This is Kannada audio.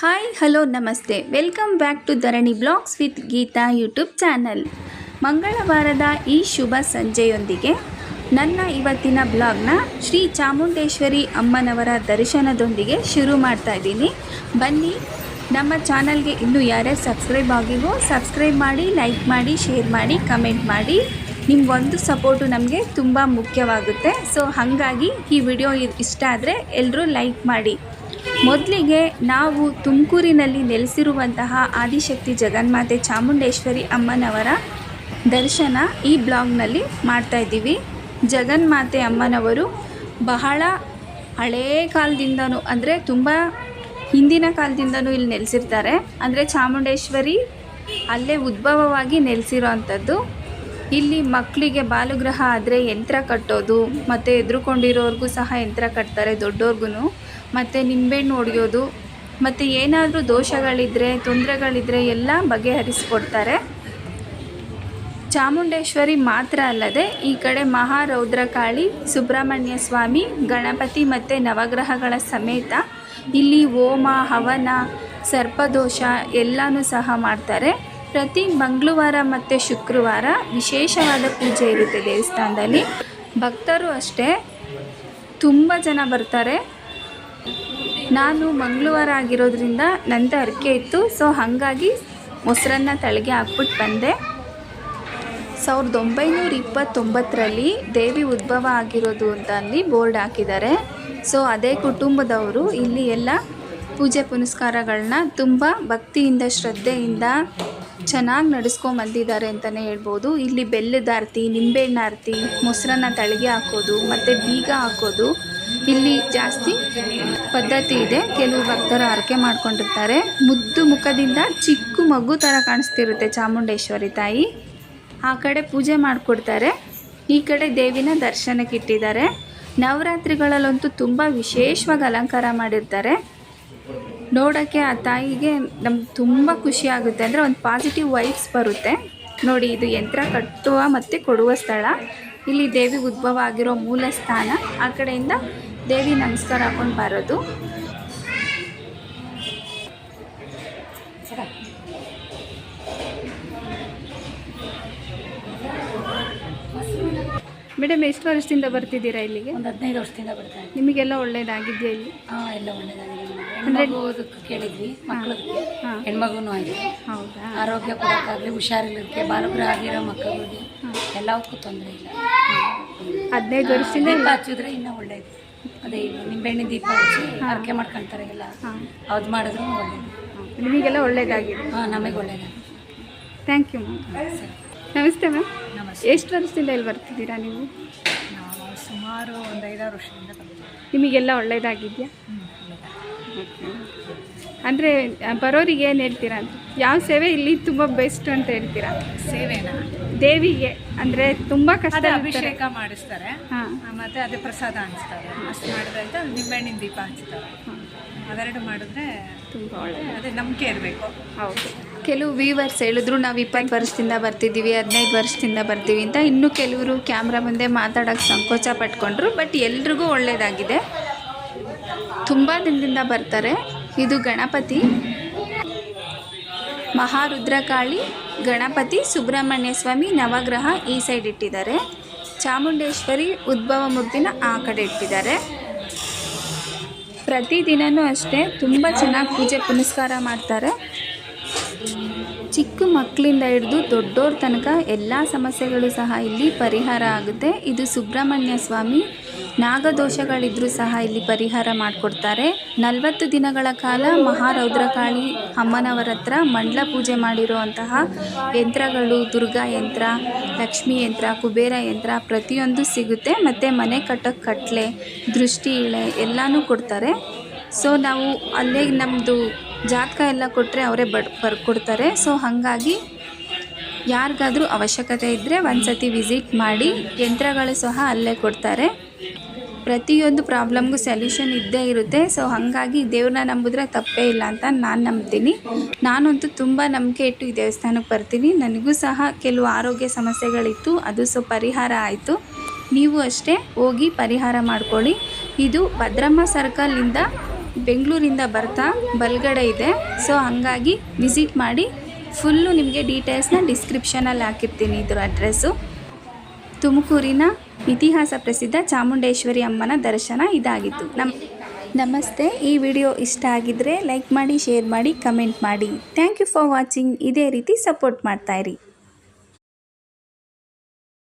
Hi hello namaste welcome back to Dharani blogs with Geeta YouTube channel. ಮಂಗಳವಾರದ ಈ ಶುಭ ಸಂಜೆಯೊಂದಿಗೆ ನನ್ನ ಇವತ್ತಿನ ಬ್ಲಾಗ್ನ ಶ್ರೀ ಚಾಮುಂಡೇಶ್ವರಿ ಅಮ್ಮನವರ ದರ್ಶನದೊಂದಿಗೆ ಶುರು ಮಾಡ್ತಾ ಇದ್ದೀನಿ. ಬನ್ನಿ, ನಮ್ಮ ಚಾನಲ್ಗೆ ಇನ್ನೂ ಯಾರ್ಯಾರು ಸಬ್ಸ್ಕ್ರೈಬ್ ಆಗಿವೋ ಸಬ್ಸ್ಕ್ರೈಬ್ ಮಾಡಿ, ಲೈಕ್ ಮಾಡಿ, ಶೇರ್ ಮಾಡಿ, ಕಮೆಂಟ್ ಮಾಡಿ. ನಿಮ್ಮ ಒಂದು ಸಪೋರ್ಟು ನಮಗೆ ತುಂಬ ಮುಖ್ಯವಾಗುತ್ತೆ. ಸೊ ಹಾಗಾಗಿ ಈ ವಿಡಿಯೋ ಇಷ್ಟ ಆದರೆ ಎಲ್ಲರೂ ಲೈಕ್ ಮಾಡಿ. ಮೊದಲಿಗೆ ನಾವು ತುಮಕೂರಿನಲ್ಲಿ ನೆಲೆಸಿರುವಂತಹ ಆದಿಶಕ್ತಿ ಜಗನ್ಮಾತೆ ಚಾಮುಂಡೇಶ್ವರಿ ಅಮ್ಮನವರ ದರ್ಶನ ಈ ಬ್ಲಾಗ್ನಲ್ಲಿ ಮಾಡ್ತಾಯಿದ್ದೀವಿ. ಜಗನ್ಮಾತೆ ಅಮ್ಮನವರು ಬಹಳ ಹಳೆಯ ಕಾಲದಿಂದನೂ, ಅಂದರೆ ತುಂಬ ಹಿಂದಿನ ಕಾಲದಿಂದನೂ ಇಲ್ಲಿ ನೆಲೆಸಿರ್ತಾರೆ. ಅಂದರೆ ಚಾಮುಂಡೇಶ್ವರಿ ಅಲ್ಲೇ ಉದ್ಭವವಾಗಿ ನೆಲೆಸಿರೋ ಅಂಥದ್ದು. ಇಲ್ಲಿ ಮಕ್ಕಳಿಗೆ ಬಾಲಗೃಹ ಆದರೆ ಯಂತ್ರ ಕಟ್ಟೋದು, ಮತ್ತು ಎದುರುಕೊಂಡಿರೋರ್ಗೂ ಸಹ ಯಂತ್ರ ಕಟ್ತಾರೆ, ದೊಡ್ಡವ್ರಿಗೂ. ಮತ್ತು ನಿಂಬೆಹಣ್ಣು ಹೊಡೆಯೋದು, ಮತ್ತು ಏನಾದರೂ ದೋಷಗಳಿದ್ದರೆ, ತೊಂದರೆಗಳಿದ್ದರೆ ಎಲ್ಲ ಬಗೆಹರಿಸ್ಕೊಡ್ತಾರೆ. ಚಾಮುಂಡೇಶ್ವರಿ ಮಾತ್ರ ಅಲ್ಲದೆ ಈ ಕಡೆ ಮಹಾರೌದ್ರಕಾಳಿ, ಸುಬ್ರಹ್ಮಣ್ಯ ಸ್ವಾಮಿ, ಗಣಪತಿ ಮತ್ತು ನವಗ್ರಹಗಳ ಸಮೇತ ಇಲ್ಲಿ ಹೋಮ, ಹವನ, ಸರ್ಪದೋಷ ಎಲ್ಲನೂ ಸಹ ಮಾಡ್ತಾರೆ. ಪ್ರತಿ ಮಂಗಳವಾರ ಮತ್ತು ಶುಕ್ರವಾರ ವಿಶೇಷವಾದ ಪೂಜೆ ಇರುತ್ತೆ ದೇವಸ್ಥಾನದಲ್ಲಿ. ಭಕ್ತರು ಅಷ್ಟೇ ತುಂಬ ಜನ ಬರ್ತಾರೆ. ನಾನು ಮಂಗಳವಾರ ಆಗಿರೋದ್ರಿಂದ ನಂದು ಹರಕೆ ಇತ್ತು. ಸೊ ಹಾಗಾಗಿ ಮೊಸರನ್ನ ತಲೆಗೆ ಹಾಕ್ಬಿಟ್ಟು ಬಂದೆ. 1929ರಲ್ಲಿ ದೇವಿ ಉದ್ಭವ ಆಗಿರೋದು ಅಂತ ಅಲ್ಲಿ ಬೋರ್ಡ್ ಹಾಕಿದ್ದಾರೆ. ಸೊ ಅದೇ ಕುಟುಂಬದವರು ಇಲ್ಲಿ ಎಲ್ಲ ಪೂಜೆ ಪುನಸ್ಕಾರಗಳನ್ನ ತುಂಬ ಭಕ್ತಿಯಿಂದ, ಶ್ರದ್ಧೆಯಿಂದ ಚೆನ್ನಾಗಿ ನಡೆಸ್ಕೊಂಬಂದಿದ್ದಾರೆ ಅಂತಲೇ ಹೇಳ್ಬೋದು. ಇಲ್ಲಿ ಬೆಲ್ಲದ ಆರತಿ, ನಿಂಬೆಹಣ್ಣು ಆರತಿ, ಮೊಸರನ್ನ ತಲೆಗೆ ಹಾಕೋದು ಮತ್ತು ಬೀಗ ಹಾಕೋದು ಇಲ್ಲಿ ಜಾಸ್ತಿ ಪದ್ಧತಿ ಇದೆ. ಕೆಲವು ಭಕ್ತರು ಹರಕೆ ಮಾಡ್ಕೊಂಡಿರ್ತಾರೆ. ಮುದ್ದು ಮುಖದಿಂದ ಚಿಕ್ಕ ಮಗು ಥರ ಕಾಣಿಸ್ತಿರುತ್ತೆ ಚಾಮುಂಡೇಶ್ವರಿ ತಾಯಿ. ಆ ಕಡೆ ಪೂಜೆ ಮಾಡಿಕೊಡ್ತಾರೆ, ಈ ಕಡೆ ದೇವಿನ ದರ್ಶನಕ್ಕೆ ಇಟ್ಟಿದ್ದಾರೆ. ನವರಾತ್ರಿಗಳಲ್ಲಂತೂ ತುಂಬ ವಿಶೇಷವಾಗಿ ಅಲಂಕಾರ ಮಾಡಿರ್ತಾರೆ. ನೋಡೋಕ್ಕೆ ಆ ತಾಯಿಗೆ ನಮ್ಗೆ ತುಂಬ ಖುಷಿ ಆಗುತ್ತೆ. ಅಂದರೆ ಒಂದು ಪಾಸಿಟಿವ್ ವೈಬ್ಸ್ ಬರುತ್ತೆ. ನೋಡಿ, ಇದು ಯಂತ್ರ ಕಟ್ಟುವ ಮತ್ತು ಕೊಡುವ ಸ್ಥಳ. ಇಲ್ಲಿ ದೇವಿ ಉದ್ಭವ ಆಗಿರೋ ಮೂಲ ಸ್ಥಾನ. ಆ ಕಡೆಯಿಂದ ದೇವಿ ನಮಸ್ಕಾರ ಹಾಕೊಂಡು ಬರೋದು. ಮೇಡಮ್, ಎಷ್ಟು ವರ್ಷದಿಂದ ಬರ್ತಿದ್ದೀರಾ ಇಲ್ಲಿಗೆ? ಒಂದು 15 ವರ್ಷದಿಂದ ಬರ್ತಾ ಇದ್ದೀವಿ. ನಿಮಗೆಲ್ಲ ಒಳ್ಳೇದಾಗಿದೆಯಾ ಇಲ್ಲಿ? ಎಲ್ಲ ಒಳ್ಳೇದಾಗಿದೆ. ಹೆಣ್ಮಗುದಕ್ಕೆ ಕೇಳಿದ್ವಿ, ಮಕ್ಕಳಿಗೆ ಹೆಣ್ಮಗುನೂ ಆಗಿದೆ. ಹೌದಾ? ಆರೋಗ್ಯ ಕೊಡೋಕ್ಕಾಗಲಿ, ಹುಷಾರಿಲ್ಲಕ್ಕೆ, ಬಾಲಗೃಹ ಆಗಿರೋ ಮಕ್ಕಳಿಗೆ ಎಲ್ಲವಕ್ಕೂ ತೊಂದರೆ ಇಲ್ಲ. 15 ವರ್ಷದಿಂದ ದೀಪ ಹಚ್ಚಿದ್ರೆ ಇನ್ನೂ ಒಳ್ಳೇದು. ಅದೇ ನಿಂಬೆಹಣ್ಣಿನ ದೀಪ ಹಚ್ಚಿ ಹರಕೆ ಮಾಡ್ಕೊತಾರೆ ಎಲ್ಲ. ಅದು ಮಾಡಿದ್ರು ಒಳ್ಳೇದು. ನಿಮಗೆಲ್ಲ ಒಳ್ಳೇದಾಗಿದೆ? ನಮಗೆ ಒಳ್ಳೇದಾಗಿದೆ. Thank you ma'am. ನಮಸ್ತೆ ಮ್ಯಾಮ್. ನಮಸ್ತೆ. ಎಷ್ಟು ವರ್ಷದಿಂದ ಇಲ್ಲಿ ಬರ್ತಿದ್ದೀರಾ ನೀವು? ನಾವು ಸುಮಾರು ಒಂದು 5-6 ವರ್ಷದಿಂದ ಬರ್ತೀವಿ. ನಿಮಗೆಲ್ಲ ಒಳ್ಳೇದಾಗಿದೆಯಾ? ಅಂದರೆ ಬರೋರಿಗೆ ಏನು ಹೇಳ್ತೀರಾ ಅಂತ? ಯಾವ ಸೇವೆ ಇಲ್ಲಿ ತುಂಬ ಬೆಸ್ಟ್ ಅಂತ ಹೇಳ್ತೀರಾ? ಸೇವೆನಾ? ದೇವಿಗೆ ಅಂದರೆ ತುಂಬ ಕಷ್ಟ, ಅಭಿಷೇಕ ಮಾಡಿಸ್ತಾರೆ. ಹಾಂ, ಮತ್ತು ಅದೇ ಪ್ರಸಾದ ಹಂಚ್ತಾರೆ. ಅಷ್ಟು ಮಾಡಿದ್ರಂತ ನಿಂಬೆಹಣ್ಣಿನ ದೀಪ ಹಂಚ್ತಾರೆ. ಅವೆರಡು ಮಾಡಿದ್ರೆ ತುಂಬ ಒಳ್ಳೆಯದು. ಅದೇ ನಂಬಿಕೆ ಇರಬೇಕು. ಹೌದು. ಕೆಲವು ವ್ಯೂವರ್ಸ್ ಹೇಳಿದ್ರು ನಾವು 20 ವರ್ಷದಿಂದ ಬರ್ತಿದ್ದೀವಿ, 15 ವರ್ಷದಿಂದ ಬರ್ತೀವಿ ಅಂತ. ಇನ್ನೂ ಕೆಲವರು ಕ್ಯಾಮ್ರಾ ಮುಂದೆ ಮಾತಾಡೋಕ್ಕೆ ಸಂಕೋಚ ಪಟ್ಕೊಂಡ್ರು. ಬಟ್ ಎಲ್ರಿಗೂ ಒಳ್ಳೆಯದಾಗಿದೆ. ತುಂಬ ದಿನದಿಂದ ಬರ್ತಾರೆ. ಇದು ಗಣಪತಿ, ಮಹಾರುದ್ರಕಾಳಿ, ಗಣಪತಿ, ಸುಬ್ರಹ್ಮಣ್ಯ ಸ್ವಾಮಿ, ನವಗ್ರಹ ಈ ಸೈಡ್ ಇಟ್ಟಿದ್ದಾರೆ. ಚಾಮುಂಡೇಶ್ವರಿ ಉದ್ಭವ ಮೂರ್ತಿನ ಆ ಕಡೆ ಇಟ್ಟಿದ್ದಾರೆ. ಪ್ರತಿದಿನವೂ ಅಷ್ಟೇ ತುಂಬ ಚೆನ್ನಾಗಿ ಪೂಜೆ ಪುನಸ್ಕಾರ ಮಾಡ್ತಾರೆ. ಚಿಕ್ಕ ಮಕ್ಕಳಿಂದ ಹಿಡಿದು ದೊಡ್ಡೋರ ತನಕ ಎಲ್ಲ ಸಮಸ್ಯೆಗಳು ಸಹ ಇಲ್ಲಿ ಪರಿಹಾರ ಆಗುತ್ತೆ. ಇದು ಸುಬ್ರಹ್ಮಣ್ಯ ಸ್ವಾಮಿ. ನಾಗದೋಷಗಳಿದ್ರೂ ಸಹ ಇಲ್ಲಿ ಪರಿಹಾರ ಮಾಡಿಕೊಡ್ತಾರೆ. 40 ದಿನಗಳ ಕಾಲ ಮಹಾರೌದ್ರಕಾಳಿ ಅಮ್ಮನವರ ಹತ್ರ ಮಂಡಲ ಪೂಜೆ ಮಾಡಿರುವಂತಹ ಯಂತ್ರಗಳು, ದುರ್ಗಾ ಯಂತ್ರ, ಲಕ್ಷ್ಮೀ ಯಂತ್ರ, ಕುಬೇರ ಯಂತ್ರ ಪ್ರತಿಯೊಂದು ಸಿಗುತ್ತೆ. ಮತ್ತು ಮನೆ ಕಟ್ಟೋಕ್ಕೆ ಕಟ್ಲೆ, ದೃಷ್ಟಿ ಇಳೆ ಎಲ್ಲನೂ ಕೊಡ್ತಾರೆ. ಸೊ ನಾವು ಅಲ್ಲೇ ನಮ್ಮದು ಜಾತಕ ಎಲ್ಲ ಕೊಟ್ಟರೆ ಅವರೇ ಬರ್ಕೊಡ್ತಾರೆ. ಸೊ ಹಾಗಾಗಿ ಯಾರಿಗಾದರೂ ಅವಶ್ಯಕತೆ ಇದ್ದರೆ ಒಂದು ಸತಿ ವಿಸಿಟ್ ಮಾಡಿ. ಯಂತ್ರಗಳು ಸಹ ಅಲ್ಲೇ ಕೊಡ್ತಾರೆ. ಪ್ರತಿಯೊಂದು ಪ್ರಾಬ್ಲಮ್ಗೂ ಸೊಲ್ಯೂಷನ್ ಇದ್ದೇ ಇರುತ್ತೆ. ಸೊ ಹಾಗಾಗಿ ದೇವ್ರನ್ನ ನಂಬಿದ್ರೆ ತಪ್ಪೇ ಇಲ್ಲ ಅಂತ ನಾನು ನಂಬ್ತೀನಿ. ನಾನಂತೂ ತುಂಬ ನಂಬಿಕೆ ಇಟ್ಟು ಈ ದೇವಸ್ಥಾನಕ್ಕೆ ಬರ್ತೀನಿ. ನನಗೂ ಸಹ ಕೆಲವು ಆರೋಗ್ಯ ಸಮಸ್ಯೆಗಳಿತ್ತು, ಅದು ಪರಿಹಾರ ಆಯಿತು. ನೀವು ಅಷ್ಟೇ ಹೋಗಿ ಪರಿಹಾರ ಮಾಡ್ಕೊಳ್ಳಿ. ಇದು ಭದ್ರಮ್ಮ ಸರ್ಕಲಿಂದ ಬೆಂಗಳೂರಿಂದ ಬರ್ತಾ ಬಲ್ಗಡೆ ಇದೆ. ಸೊ ಹಾಗಾಗಿ ವಿಸಿಟ್ ಮಾಡಿ. ಫುಲ್ಲು ನಿಮಗೆ ಡೀಟೇಲ್ಸ್ನ ಡಿಸ್ಕ್ರಿಪ್ಷನಲ್ಲಿ ಹಾಕಿರ್ತೀನಿ ಇದ್ರ ಅಡ್ರೆಸ್ಸು. ತುಮಕೂರಿನ ಇತಿಹಾಸ ಪ್ರಸಿದ್ಧ ಚಾಮುಂಡೇಶ್ವರಿ ಅಮ್ಮನ ದರ್ಶನ ಇದಾಗಿತ್ತು. ನಮಸ್ತೆ. ಈ ವಿಡಿಯೋ ಇಷ್ಟ ಆಗಿದ್ದರೆ ಲೈಕ್ ಮಾಡಿ, ಶೇರ್ ಮಾಡಿ, ಕಮೆಂಟ್ ಮಾಡಿ. Thank you for watching. ಇದೇ ರೀತಿ ಸಪೋರ್ಟ್ ಮಾಡ್ತಾಯಿರಿ.